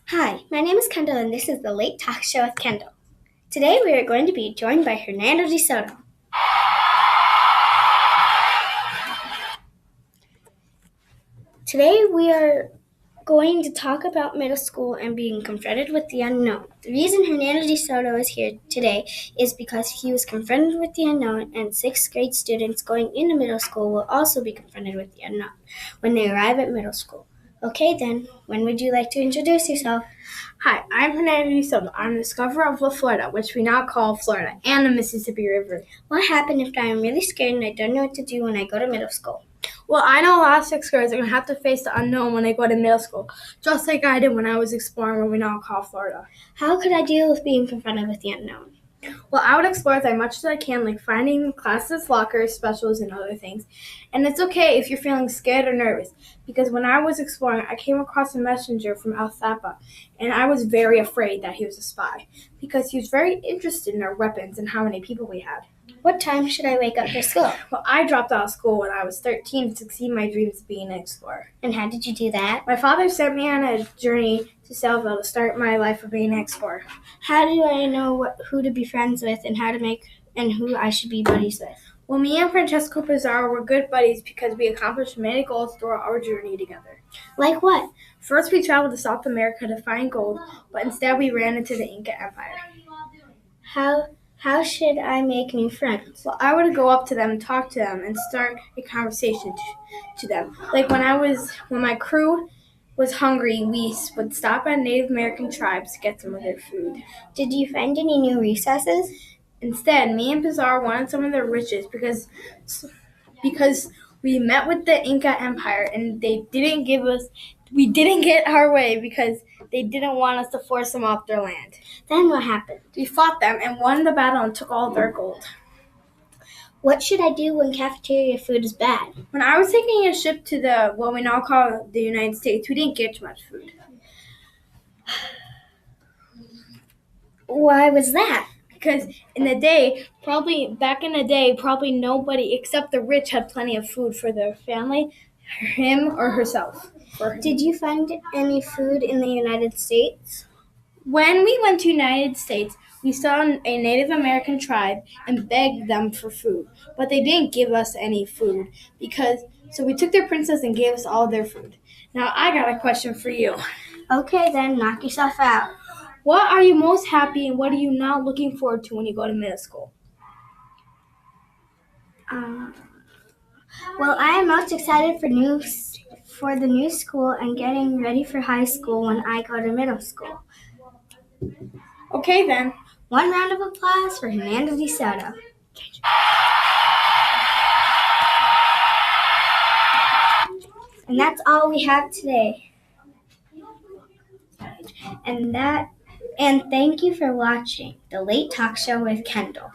Hi, my name is Kendall and this is the Late Talk Show with Kendall. Today we are going to be joined by Hernando De Soto. Today we are going to talk about middle school and being confronted with the unknown. The reason Hernando De Soto is here today is because he was confronted with the unknown, and 6th grade students going into middle school will also be confronted with the unknown when they arrive at middle school. Okay then, when would you like to introduce yourself? Hi, I'm Hernando De Soto. I'm the discoverer of La Florida, which we now call Florida, and the Mississippi River. What happens if I am really scared and I don't know what to do when I go to middle school? Well, I know a lot of 6th graders are going to have to face the unknown when they go to middle school, just like I did when I was exploring what we now call Florida. How could I deal with being confronted with the unknown? Well, I would explore as much as I can, like finding classes, lockers, specials, and other things. And it's okay if you're feeling scared or nervous, because when I was exploring, I came across a messenger from Al Thapa, and I was very afraid that he was a spy, because he was very interested in our weapons and how many people we had. What time should I wake up for school? Well, I dropped out of school when I was 13 to succeed my dreams of being an explorer. And how did you do that? My father sent me on a journey to Salville to start my life of being an explorer. How do I know who to be friends with and who I should be buddies with? Well, me and Francesco Pizarro were good buddies because we accomplished many goals throughout our journey together. Like what? First, we traveled to South America to find gold, but instead we ran into the Inca Empire. How should I make new friends? Well, I would go up to them, talk to them, and start a conversation to them. Like when my crew was hungry, we would stop at Native American tribes to get some of their food. Did you find any new resources? Instead, me and Pizarro wanted some of their riches because we met with the Inca Empire and we didn't get our way because they didn't want us to force them off their land. Then what happened? We fought them and won the battle and took all their gold. What should I do when cafeteria food is bad? When I was taking a ship to what we now call the United States, we didn't get much food. Why was that? Because back in the day, probably nobody except the rich had plenty of food for their family, him or herself. Did you find any food in the United States? When we went to the United States, we saw a Native American tribe and begged them for food, but they didn't give us any food so we took their princess and gave us all their food. Now I got a question for you. Okay, then knock yourself out. What are you most happy and what are you not looking forward to when you go to middle school? Well, I am most excited for the new school and getting ready for high school when I go to middle school. Okay then. One round of applause for Hernando De Soto. And that's all we have today. And thank you for watching the Late Talk Show with Kendall.